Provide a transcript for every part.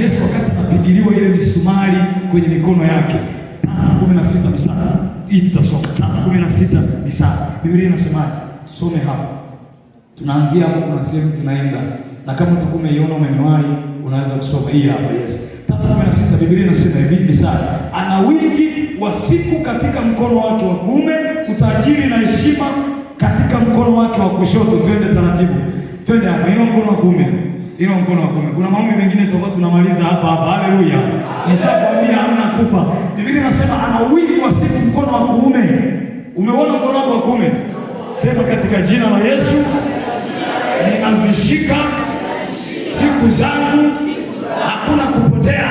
Yesu wakati anapigiliwa ile misumari kwenye mikono yake. 3:16 misali. Hii tutasoma 3:16 misali. Biblia inasemaje? Some hapo. Tunaanzia hapo, kuna sehemu tunaenda. Na kama utakuwa umeiona umeniwahi, unaweza kusoma hii hapa. Yes. 3:16 Biblia inasema hivi misali. Ana wingi wa siku katika mkono wake wa kuume, utajiri na heshima katika mkono wake wa kushoto. Twende taratibu. Twende hapa. Ino mkono wa kuume. Ino mkono wa kuume. Kuna maombi mengine tutakuwa tunamaliza hapa. Haleluya. Nishakwambia hamna kufa. Biblia inasema ana wingi wa siku mkono wa kuume. Umeona mkono wako wa kuume? Sema katika jina la Yesu, ninazishika siku zangu, hakuna kupotea.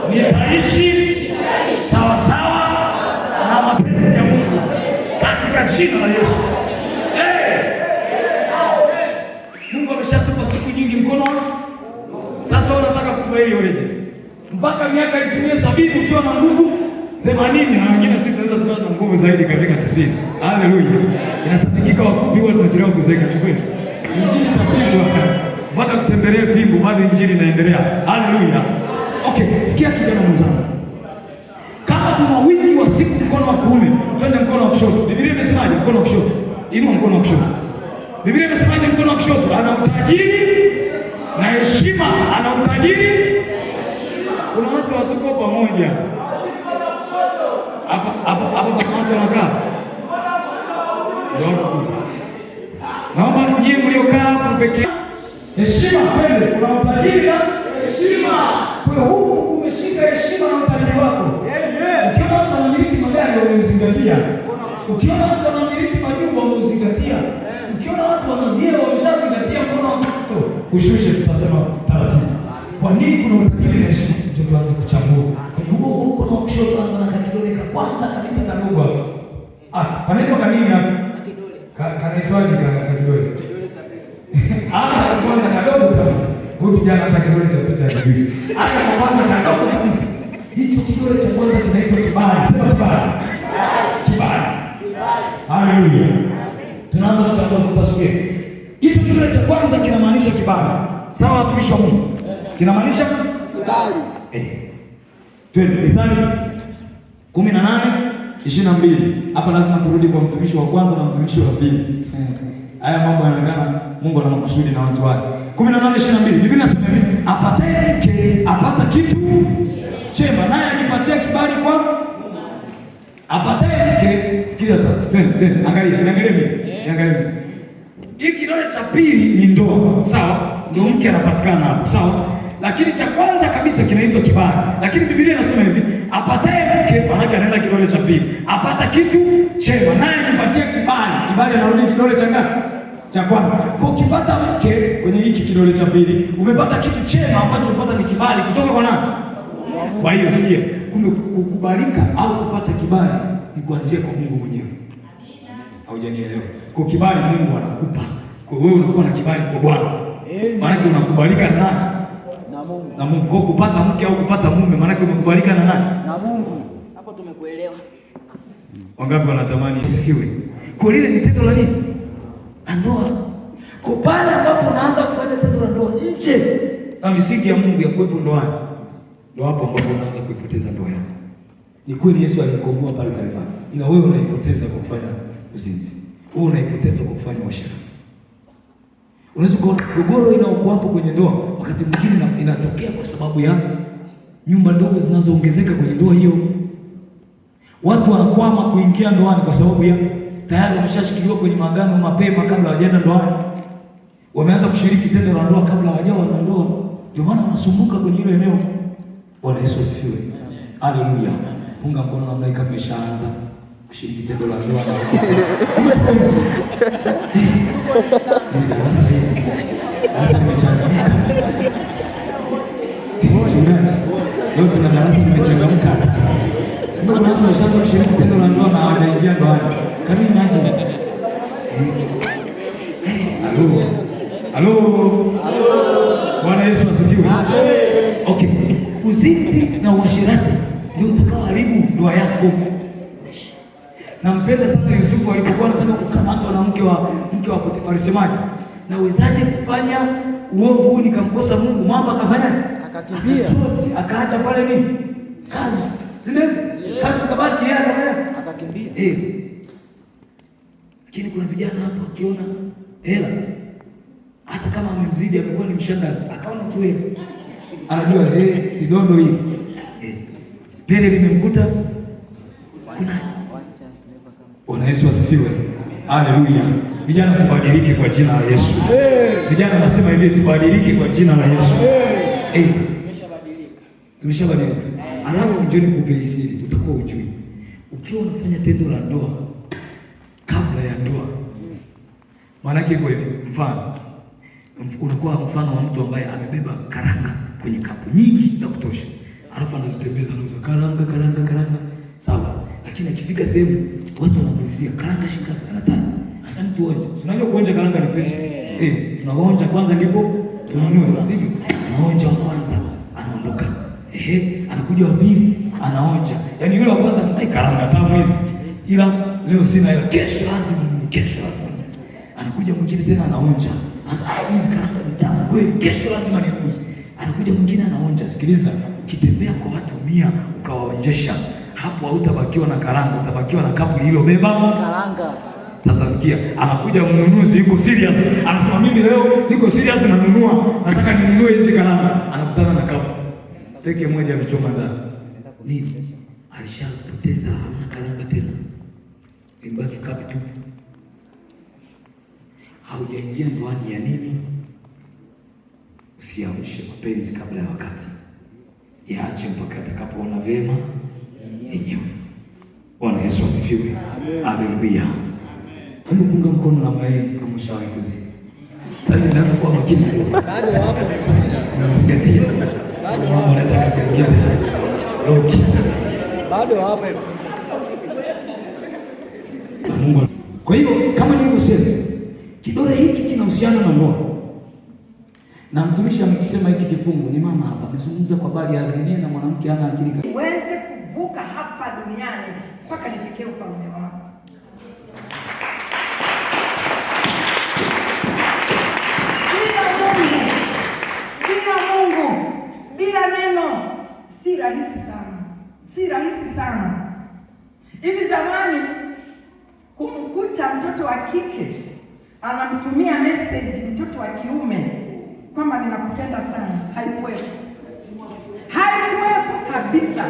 Nitaishi sawa sawa na mapenzi ya Mungu katika jina la Yesu. Mungu ameshatupa siku nyingi mkono. Sasa wewe unataka kufa ili weje? Mpaka miaka itimie 70 ukiwa na nguvu 80, na wengine sisi tunaweza tukawa na nguvu zaidi katika 90. Haleluya. Inasadikika wafupi huwa tunachelewa kuzeeka, si kweli? Injili itapigwa mpaka kutembelee fimbo, bado injili inaendelea. Haleluya. Okay, sikia kijana mwenzangu. Kama kuna wingi wa siku mkono wa kuume, twende mkono wa kushoto. Biblia imesemaje? Mkono wa kushoto. Inua mkono wa kushoto. Biblia imesemaje? Mkono wa kushoto ana utajiri na heshima. Ana utajiri. Kuna watu watuko pamoja. Hapa kuna watu wanakaa. Naomba nyie mliokaa hapo pekee. Heshima kweli, kuna utajiri na heshima. Kwa huku umeshika heshima na utajiri wako. Ukiona watu wanamiliki magari wameuzingatia. Ukiona watu wanamiliki majumba wameuzingatia. Ukiona watu wanavyeo wameshazingatia mkono wa mtoto. Ushushe, tutasema taratibu. Kwa nini kuna utajiri na heshima? Ndio tuanze kuchambua. Kwenye huo mkono wa kushoto anza na kidole cha kwanza kabisa kadogo hapo. Kanaitwa kanini hapo? Kidole. Kanaitwaje kidole? Kwanza kadogo kabisa. Huyu kijana hata kidole cha pita hivi. Kwanza kadogo kabisa. Hicho kidole cha kwanza kinaitwa kibali. Sema kibali. Kibali. Haleluya. Tunaanza kuchambua tutasikia. Hicho kidole cha kwanza kinamaanisha kibali. Sawa watumishi wa Mungu? Kinamaanisha kibali. Twende Mithali 18:22. Hapa lazima turudi kwa mtumishi wa kwanza na mtumishi wa pili. Haya mambo yanaonekana Mungu ana makusudi na watu wake. 18:22. Biblia inasema hivi, apataye mke apata kitu chema, naye akipatia kibali kwa apataye mke. Sikia sasa. Twende. Angalia mimi. Hii kidole cha pili ni ndoa. Sawa? Ndio mke anapatikana hapo. Sawa? Lakini cha kwanza kabisa kinaitwa kibali. Lakini Biblia inasema hivi, apataye mke, maana anaenda kidole cha pili, apata kitu chema, naye anipatia kibali. Kibali anarudi kidole cha ngapi? Cha kwanza. Kwa ukipata mke kwenye hiki kidole cha pili, umepata kitu chema ambacho umepata ni kibali kutoka kwa nani? Kwa hiyo sikia, kumbe kukubalika au kupata kibali ni kuanzia kwa Mungu mwenyewe. Haujanielewa? Kwa kibali Mungu anakupa. Kwa wewe unakuwa na kibali kwa Bwana. Maana unakubalika na nani? Na Mungu. Kwa kupata mke au kupata mume, maana umekubalika na nani? Na Mungu. Hapo tumekuelewa. Wangapi wanatamani asifiwe? Kwa lile ni tendo la nini? Ndoa. Kwa pale ambapo unaanza kufanya tendo la ndoa nje na misingi ya Mungu ya kuwepo ndoani, ndio hapo ambapo unaanza kuipoteza ndoa yako. Ni kweli Yesu alikomboa pale Kalvari, ila wewe unaipoteza kwa kufanya uzinzi. Wewe unaipoteza kwa kufanya uasherati. Unaweza kuona gogoro inaokuwapo kwenye ndoa wakati mwingine inatokea kwa sababu ya nyumba ndogo zinazoongezeka kwenye ndoa hiyo. Watu wanakwama kuingia ndoani kwa sababu ya tayari wameshashikiliwa kwenye maagano mapema kabla hawajaenda ndoani. Wameanza kushiriki tendo la ndoa kabla hawajawa na ndoa. Ndio maana wanasumbuka kwenye hilo eneo. Bwana Yesu asifiwe. Haleluya. Funga mkono namna kama umeshaanza kushiriki tendo la ndoa. Sasa nimechangamka. Leo tuna darasa nimechangamka. Ndio watu washaanza kushiriki tendo la ndoa na hawajaingia ndoani. Can you imagine? Halo. Bwana Yesu asifiwe. Okay. Uzinzi na uasherati ndio utakaoharibu ndoa yako. Nampenda sana Yusufu alipokuwa anataka kukamatwa na mke wa Potifari. Semaje? Na uwezaje kufanya uovu huu nikamkosa Mungu? Mwamba akafanya? akakimbia, akaacha pale nini kazi, si ndio? Kazi kabaki yeye akakimbia. Lakini kuna vijana hapo akiona hela, hata kama amemzidi, amekuwa ni mshangazi, akaona tu hela, anajua si dondo hili pele limemkuta. Bwana Yesu asifiwe. Haleluya. Vijana tubadilike kwa jina la Yesu. Vijana nasema hivi, tubadilike kwa jina la Yesu. Tumeshabadilika. Alafu njoni kupe siri, utakuwa ujui. Ukiwa unafanya tendo la ndoa kabla ya ndoa, maana yake kweli, mfano unakuwa mfano wa mtu ambaye amebeba karanga kwenye kapu nyingi za kutosha, alafu anazitembeza, anauza karanga, sawa. Lakini akifika sehemu watu wanamuulizia karanga shilingi ngapi, anataja. Sasa mtu onje, unajua kuonja karanga ni pesa. Tunaonja kwanza ndipo tununue, sivyo? Anaonja wa kwanza, anaondoka. Anakuja wa pili, anaonja. Yaani yule wa kwanza anasema karanga tamu hizi, ila leo sina hela, kesho lazima. Anakuja mwingine tena anaonja. Sasa hizi karanga ni tamu kweli, kesho lazima nikuze. Anakuja mwingine anaonja. Sikiliza, ukitembea kwa watu 100 ukawaonjesha, hapo hautabakiwa na karanga, utabakiwa na kapu lililobeba karanga. Sasa sikia, anakuja mnunuzi yuko serious, anasema mimi leo niko serious, nanunua, nataka ninunue hizi karanga. Anakutana na kapu teke moja alichoma ndani. Nini? Alishapoteza, hamna karanga tena, imbaki kapu tu. Haujaingia ndoani ya nini? Usiamshe mapenzi kabla ya wakati, yaache mpaka atakapoona vema yenyewe. Bwana Yesu asifiwe. Haleluya. Hebu punga mkono na mimi kama ushawahi kuzini. Sasa ndio kwa makini. Bado hapo unazingatia. Bado hapo unaweza kuingia. Loki. Bado hapo. Mungu. Kwa hiyo kama nilivyosema, kidole hiki kinahusiana na ndoa. Na mtumishi amekisema hiki kifungu, ni mama hapa amezungumza kwa habari ya azinie na mwanamke hana akili. Uweze kuvuka hapa duniani mpaka nifikie ufalme wako. Bila Mungu, bila neno, si rahisi sana. Hivi zamani kumkuta mtoto wa kike anamtumia message mtoto wa kiume kwamba ninakupenda sana, haikuwepo kabisa.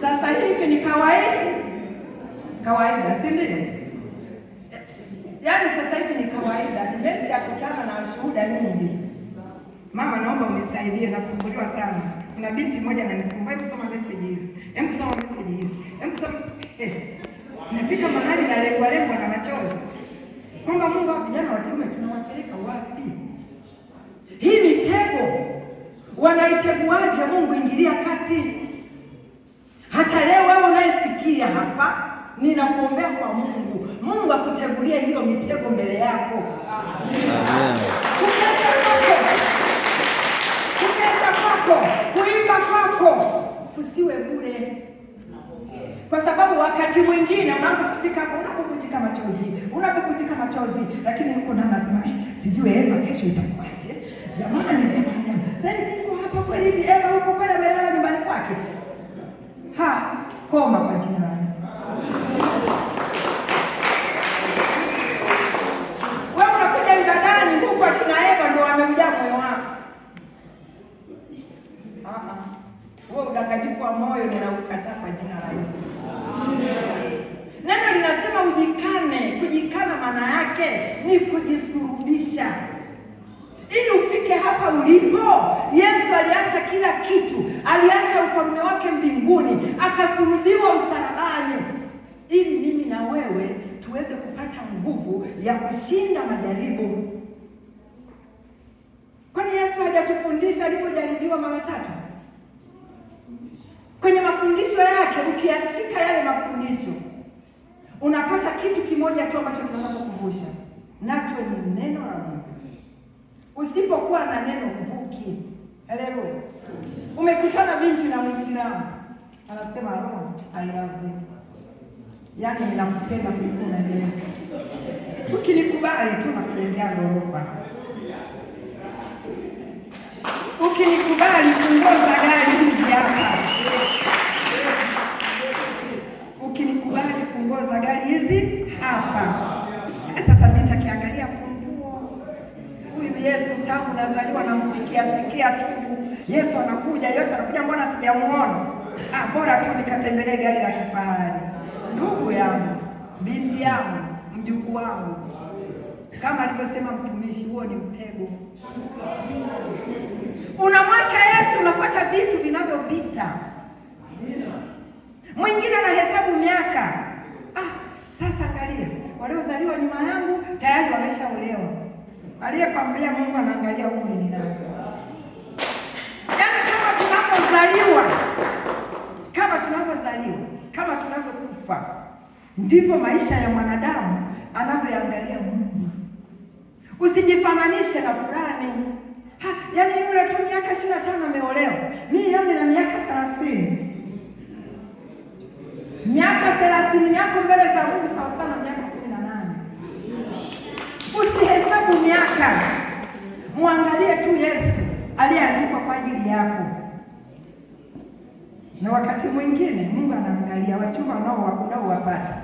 Sasa hivi ni kawaida, si ndio? Yaani sasa hivi ni kawaida. Nimeshakutana na shuhuda nyingi. Mama, naomba unisaidie, nasumbuliwa sana. Kuna binti moja ananisumbua, hebu soma message hizi. Nafika mahali na lengwa na machozi kwamba Mungu wa vijana wa kiume tunawapeleka wapi? Hii mitego wanaiteguaje? Mungu ingilia kati. Hata leo wewe unayesikia hapa, ninakuombea kwa Mungu akutegulie hiyo mitego mbele yako. Kukesha kwako, kuimba kwako usiwe bure. Kwa sababu wakati mwingine unaanza kufika hapo unapopujika machozi, lakini huko na nasema sijui Eva kesho itakuwaje. Jamani. Sasa niko hapa kweli hivi, Eva huko kwenda amelala nyumbani kwake. Koma kwa jina la Yesu. Wewe unakuja ibadani huko akina Eva ndio wameuja moyo wako. Wewe udanganyifu wa moyo ninaukataa kwa jina la Yesu. Neno linasema ujikane. Kujikana maana yake ni kujisurubisha. Ili ufike hapa ulipo, Yesu aliacha kila kitu, aliacha ufalme wake mbinguni, akasulubiwa msalabani, ili mimi na wewe tuweze kupata nguvu ya kushinda majaribu. Kwani Yesu hajatufundisha alipojaribiwa mara 3? Kwenye mafundisho yake, ukiyashika yale mafundisho, unapata kitu kimoja tu ambacho kinaweza kukuvusha, nacho ni neno la Mungu. Usipokuwa na neno uvuki. Haleluya. Umekutana binti na Muislamu, anasema I love you. Yaani ninakupenda kuliko unaniweza. Ukinikubali tu na kuingia ghorofa. Ukinikubali funguo za gari hizi hapa. Ukinikubali funguo za gari hizi hapa. Sasa nitakiangalia funguo. Huyu Yesu tangu nazaliwa namsikia tu. Yesu anakuja, mbona sijamuona? Bora tu nikatembelee gari la kifahari. Ndugu yangu, binti yangu, mjukuu wangu, kama alivyosema mtumishi, huo ni mtego. Unamwacha Yesu, unapata vitu vinavyopita. Mwingine anahesabu miaka. Sasa angalia, waliozaliwa nyuma yangu tayari wameshaolewa. Aliyekwambia Mungu anaangalia umri ni nani? Yaani kama tunavyokufa ndivyo maisha ya mwanadamu anavyoangalia Mungu. Usijifananishe na fulani. Yaani yule tu miaka 25 ameolewa. Mimi leo nina miaka 30. Miaka 30 yako mbele za Mungu sawa sana miaka 18. Usihesabu miaka. Muangalie tu Yesu aliyeandikwa kwa ajili yako. Na wakati mwingine Mungu anaangalia wachuma unaowapata.